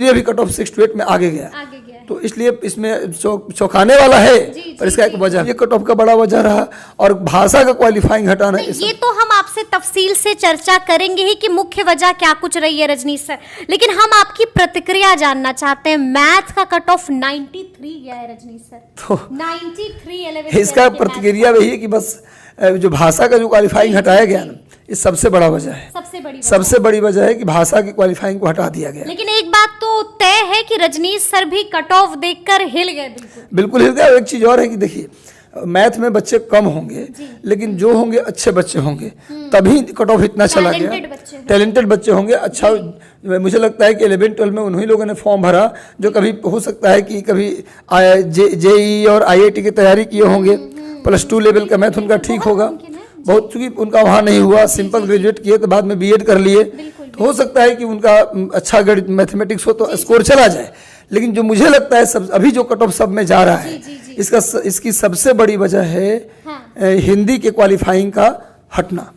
ये भी cut off 6 to 8 में आगे गया, तो इसलिए इसमें चौंकाने वाला है। पर इसका एक वजह, ये कट ऑफ का बड़ा वजह रहा, और भाषा का क्वालिफाइंग हटाना। ये तो हम आपसे तफसील से चर्चा करेंगे ही कि मुख्य वजह क्या कुछ रही है रजनीश सर, लेकिन हम आपकी प्रतिक्रिया जानना चाहते हैं। मैथ का कट ऑफ 93 गया है रजनीश सर, तो 93 इसका प्रतिक्रिया वही है कि बस जो भाषा का जो क्वालिफाइंग हटाया गया ना, ये सबसे बड़ा वजह है। सबसे बड़ी वजह है कि भाषा की क्वालिफाइंग को हटा दिया गया। लेकिन एक बात तो तय है कि रजनीश सर भी कट ऑफ देखकर हिल गए। बिल्कुल हिल गए। एक चीज और है कि देखिए, मैथ में बच्चे कम होंगे, लेकिन जो होंगे अच्छे बच्चे होंगे, तभी कट ऑफ इतना चला गया। टैलेंटेड बच्चे होंगे। अच्छा, मुझे लगता है कि 11-12 में उन्हीं लोगों ने फॉर्म भरा जो कभी हो सकता है कि कभी जेई और IIT की तैयारी किए होंगे। +2 लेवल का मैथ उनका ठीक होगा बहुत, चूंकि उनका वहाँ नहीं हुआ, सिंपल ग्रेजुएट किए तो बाद में BEd कर लिए, तो हो सकता है कि उनका अच्छा गणित मैथमेटिक्स हो तो स्कोर चला जाए। लेकिन जो मुझे लगता है सब अभी जो कट ऑफ सब में जा रहा है, इसकी सबसे बड़ी वजह है हिंदी के क्वालिफाइंग का हटना।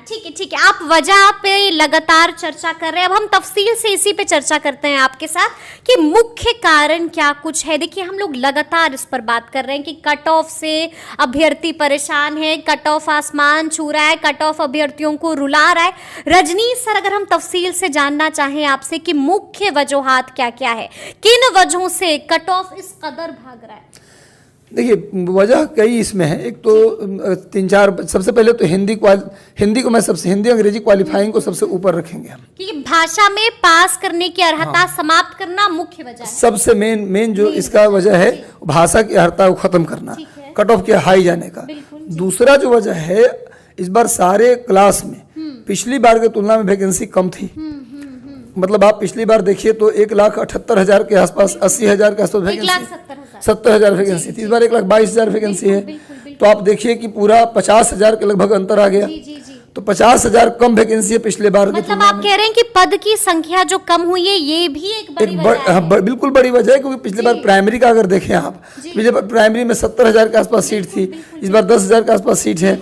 ठीक है, आप वजह पे लगातार चर्चा कर रहे हैं। अब हम तफसील से इसी पे चर्चा करते हैं आपके साथ कि मुख्य कारण क्या कुछ है। देखिए, हम लोग लगातार इस पर बात कर रहे हैं कि कट ऑफ से अभ्यर्थी परेशान है, कट ऑफ आसमान छू रहा है, कट ऑफ अभ्यर्थियों को रुला रहा है। रजनीश सर, अगर हम तफसील से जानना चाहें आपसे कि मुख्य वजूहात क्या क्या है, किन वजहों से कट ऑफ इस कदर भाग रहा है? देखिए, वजह कई इसमें है। एक तो 3-4, सबसे पहले तो हिंदी को मैं सबसे, हिंदी अंग्रेजी क्वालिफाइंग को सबसे ऊपर रखेंगे हम, क्योंकि भाषा में पास करने की अर्हता समाप्त करना मुख्य वजह है। सबसे मेन जो इसका वजह है, भाषा की अर्हता को खत्म करना, कट ऑफ के हाई जाने का। दूसरा जो वजह है, इस बार सारे क्लास में पिछली बार की तुलना में वैकेंसी कम थी। मतलब आप पिछली बार देखिए तो 1,78,000 के आसपास, 80,000 के आसपास वैकेंसी, 70,000 वैकेंसी थी। इस बार 1,22,000 वैकेंसी है। तो आप देखिए कि पूरा 50,000 के लगभग अंतर आ गया। तो 50,000 कम वैकेंसी है पिछले बार। मतलब आप कह रहे हैं कि पद की संख्या जो कम हुई है, ये भी एक बड़ी वजह है। बिल्कुल बड़ी वजह है, क्योंकि पिछले बार प्राइमरी का अगर देखें आप, पिछले बार प्राइमरी में 70,000 के आसपास सीट थी, इस बार 10,000 के आसपास सीट है।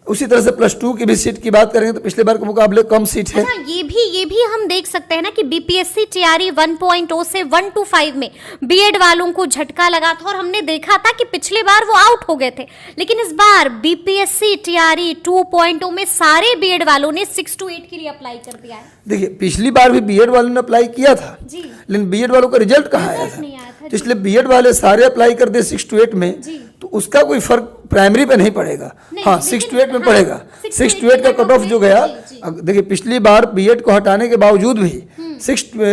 उसी तरह से +2 की भी सीट की बात करेंगे तो पिछले बार के मुकाबले कम सीट है। अच्छा, ये भी हम देख सकते हैं ना कि BPSC TRE 1.0 से 1 to 5 में BEd वालों को झटका लगा था, और हमने देखा था कि पिछले बार वो आउट हो गए थे। लेकिन इस बार BPSC TRE 2.0 में सारे BEd वालों ने 6 to 8 के लिए अप्लाई कर दिया है। देखिए, पिछली बार भी BEd वालों ने अप्लाई किया था, लेकिन BEd वालों का रिजल्ट कहाँ आया था? तो इसलिए BEd वाले सारे अप्लाई कर दिए 6 to 8 में, तो उसका कोई फर्क प्राइमरी पे नहीं पड़ेगा। हाँ, 6 to 8 में पड़ेगा। 6 to 8 का कट ऑफ जो गया, देखिए पिछली बार BEd को हटाने के बावजूद भी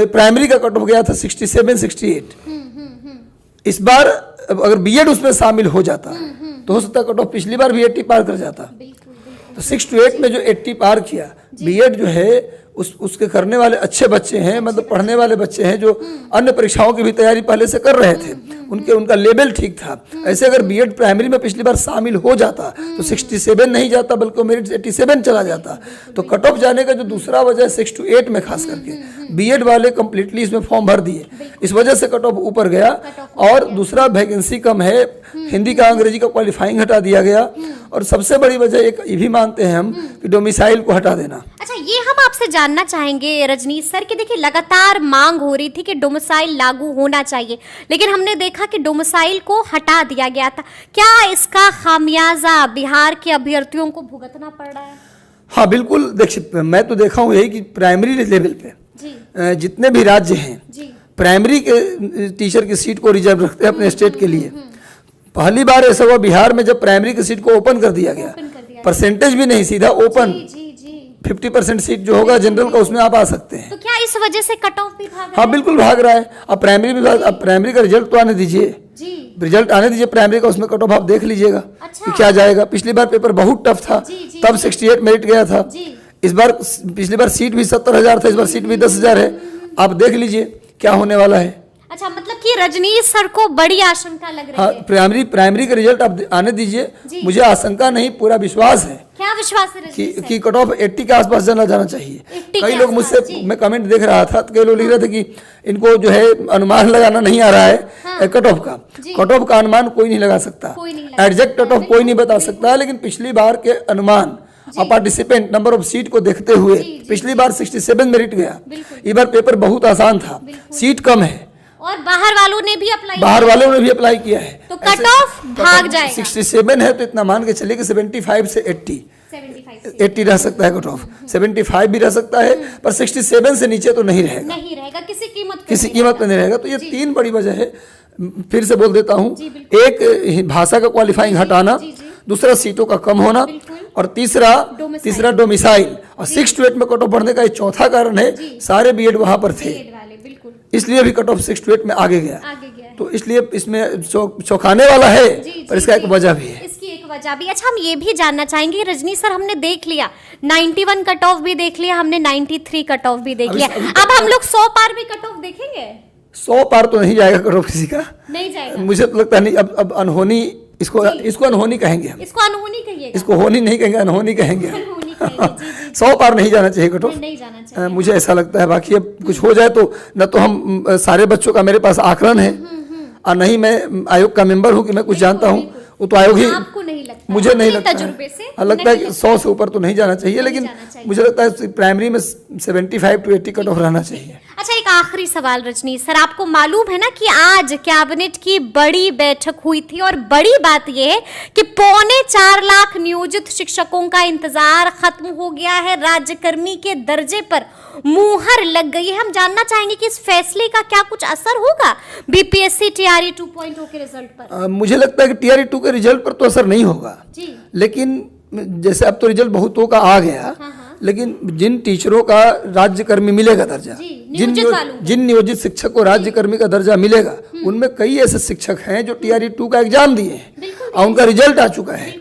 प्राइमरी का कट ऑफ गया था 67-68। इस बार अगर BEd उसमें शामिल हो जाता तो हो सकता कट ऑफ पिछली बार भी 80 पार कर जाता। तो 6 to 8 में जो 80 पार किया, BEd जो है उसके करने वाले अच्छे बच्चे हैं, मतलब पढ़ने वाले बच्चे हैं जो अन्य परीक्षाओं की भी तैयारी पहले से कर रहे थे, उनका लेवल ठीक था। ऐसे अगर BEd प्राइमरी में पिछली बार शामिल हो जाता तो 67 नहीं जाता, बल्कि मेरिट 87 चला जाता। तो कट ऑफ जाने का जो दूसरा वजह है 6 to 8 में खास करके BEd वाले कंप्लीटली इसमें फॉर्म भर दिए, इस वजह से कट ऑफ ऊपर गया। और दूसरा वैकेंसी कम है, हिंदी का अंग्रेजी का क्वालिफाइंग हटा दिया गया। और सबसे बड़ी वजह एक ये भी मानते हैं हम कि डोमिसाइल को हटा देना। अच्छा, ये हम आपसे जानना चाहेंगे रजनीश सर कि देखिए, लगातार मांग हो रही थी कि डोमिसाइल लागू होना चाहिए, लेकिन हमने देखा कि डोमिसाइल को हटा दिया गया था। क्या इसका खामियाजा बिहार के अभ्यर्थियों को भुगतना पड़ रहा है? हाँ बिल्कुल। देखिए, मैं तो देखा हूँ यही कि प्राइमरी लेवल पे जितने भी राज्य हैं, प्राइमरी के टीचर की सीट को रिजर्व रखते हैं अपने स्टेट के लिए। पहली बार ऐसा हुआ बिहार में जब प्राइमरी की सीट को ओपन कर दिया गया, परसेंटेज भी नहीं, सीधा ओपन 50% सीट जो होगा जनरल का, उसमें आप आ सकते हैं। तो क्या इस वजह से कट ऑफ भी भाग रहा है? हाँ बिल्कुल भाग रहा है। अब प्राइमरी का रिजल्ट तो आने दीजिए, रिजल्ट आने दीजिए प्राइमरी का, उसमें कट ऑफ आप देख लीजिएगा कि क्या जाएगा। पिछली बार पेपर बहुत टफ था, तब 68 मेरिट गया था। इस बार, पिछली बार सीट भी 70,000 था, इस बार सीट भी 10,000 है। आप देख लीजिए क्या होने वाला है। अच्छा, मतलब कि रजनीश सर को बड़ी आशंका लग रही है। प्राइमरी का रिजल्ट आप आने दीजिए, मुझे आशंका नहीं पूरा विश्वास है। क्या विश्वास है कि कट ऑफ 80 के आसपास जाना चाहिए। कई लोग मुझसे, मैं कमेंट देख रहा था तो कई लोग लिख रहे थे कि इनको जो है अनुमान लगाना नहीं आ रहा है कट ऑफ का। कट ऑफ का अनुमान कोई नहीं लगा सकता, एग्जैक्ट कट ऑफ कोई नहीं बता सकता, लेकिन पिछली बार के अनुमान और पार्टिसिपेंट नंबर ऑफ सीट को देखते हुए पिछली बार 67 मेरिट गया, इस बार पेपर बहुत आसान था, सीट कम है और बाहर वालों ने भी अप्लाई बाहर वालों ने भी अप्लाई किया है, तो कट ऑफ भाग जाएगा। 67 है तो इतना मान के चलिए कि 75 से 80 रह सकता है कट ऑफ, 75 भी रह सकता है, पर 67 से नीचे तो नहीं रहेगा, किसी कीमत पे नहीं रहेगा। तो ये तीन बड़ी वजह है। फिर से बोल देता हूँ, एक भाषा का क्वालिफाइंग हटाना, दूसरा सीटों का कम होना, और तीसरा डोमिसाइल, और 6 to 8 में कट ऑफ बढ़ने का एक चौथा कारण है सारे बीएड वहां पर थे, इसलिए भी कट ऑफ 6 to 8 में आगे गया। तो इसलिए इसमें चौंकाने वाला है, पर इसका एक वजह भी है। इसकी एक वजह भी। अच्छा, हम ये भी जानना चाहेंगे रजनी सर, हमने देख लिया 91 कट ऑफ भी देख लिया, हमने 93 कट ऑफ भी देख लिया, अब हम लोग 100 पार भी कट ऑफ देखेंगे? 100 पार तो नहीं जाएगा कट ऑफ किसी का, नहीं जाएगा, मुझे तो लगता नहीं। अब अनहोनी, इसको अनहोनी कहेंगे हम, इसको अनहोनी कहिएगा, इसको होनी नहीं कहेंगे, अनहोनी कहेंगे। 100 पार नहीं जाना चाहिए कट ऑफ, नहीं जाना चाहिए, मुझे ऐसा लगता है। बाकी अब कुछ हो जाए तो न तो हम सारे बच्चों का मेरे पास आकलन है, और नहीं मैं आयोग का मेंबर हूँ कि मैं कुछ जानता हूँ, वो तो आयोग ही, आपको नहीं लगता? मुझे नहीं लगता तजुर्बे से लगता है कि 100 से ऊपर तो नहीं जाना चाहिए, लेकिन मुझे लगता है प्राइमरी में 75 to 80 कट ऑफ रहना चाहिए। अच्छा, एक आखिरी सवाल रजनी सर, आपको मालूम है ना कि आज कैबिनेट की बड़ी बैठक हुई थी, और बड़ी बात यह है कि 4.25 लाख नियोजित शिक्षकों का इंतजार खत्म हो गया है, राज्यकर्मी के दर्जे पर मुहर लग गई है। हम जानना चाहेंगे कि इस फैसले का क्या कुछ असर होगा बीपीएससी टीआरई 2.0 के रिजल्ट पर? मुझे लगता है कि टीआरई 2 के रिजल्ट पर तो असर नहीं होगा जी, लेकिन जैसे अब तो रिजल्ट बहुतों का आ गया, लेकिन जिन टीचरों का राज्यकर्मी मिलेगा दर्जा, जिन नियोजित शिक्षक को राज्यकर्मी का दर्जा मिलेगा, उनमें कई ऐसे शिक्षक हैं जो टीआरई 2 का एग्जाम दिए हैं और उनका रिजल्ट आ चुका है।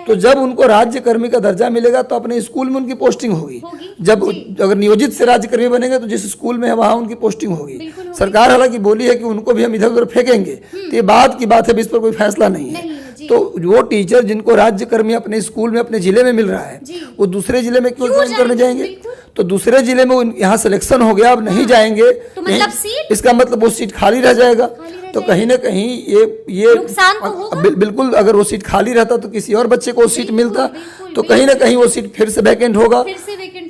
तो जब उनको राज्यकर्मी का दर्जा मिलेगा तो अपने स्कूल में उनकी पोस्टिंग होगी। जब अगर नियोजित से राज्यकर्मी बनेंगे तो जिस स्कूल में है वहां उनकी पोस्टिंग होगी। सरकार हालांकि बोली है कि उनको भी हम इधर उधर फेंकेंगे, तो ये बात की बात है, इस पर कोई फैसला नहीं है। तो वो टीचर जिनको राज्यकर्मी अपने स्कूल में अपने जिले में मिल रहा है, वो दूसरे जिले में क्यों ज्वाइन करने जाएंगे? तो दूसरे जिले में यहाँ सिलेक्शन हो गया, अब नहीं जाएंगे तो मतलब सीट, इसका मतलब वो सीट खाली रह जाएगा। तो कहीं ना कहीं ये नुकसान तो होगा। बिल्कुल, अगर वो सीट खाली रहता तो किसी और बच्चे को सीट मिलता, तो कहीं ना कहीं वो सीट फिर से वैकेंट होगा।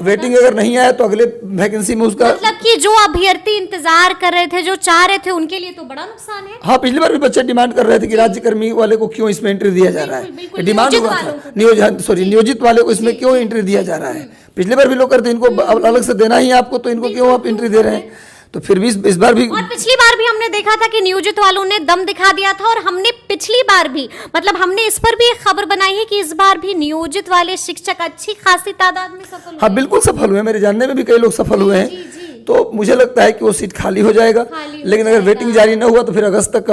वेटिंग अगर नहीं आया तो अगले वैकेंसी में उसका मतलब कि जो अभ्यर्थी इंतजार कर रहे थे, जो चाह रहे थे, उनके लिए तो बड़ा नुकसान है। हाँ, पिछली बार भी बच्चे डिमांड कर रहे थे कि राज्यकर्मी वाले को क्यों इसमें एंट्री दिया जा रहा है, डिमांड हुआ था नियोजित वाले को इसमें क्यों एंट्री दिया जा रहा है। पिछली बार भी लोग करते इनको अलग से देना ही आपको, तो इनको क्यों आप एंट्री दे रहे हैं? तो फिर भी इस बार भी, और पिछली बार भी हमने देखा था कि नियोजित वालों ने दम दिखा दिया था, और हमने पिछली बार भी, मतलब हमने इस पर भी एक खबर बनाई है कि इस बार भी नियोजित वाले शिक्षक अच्छी खासी तादाद में सफल हुए। हाँ बिल्कुल सफल हुए, मेरे जानने में भी कई लोग सफल हुए हैं। तो मुझे लगता है कि वो सीट खाली हो जाएगा, लेकिन अगर वेटिंग जारी न हुआ तो फिर अगस्त तक का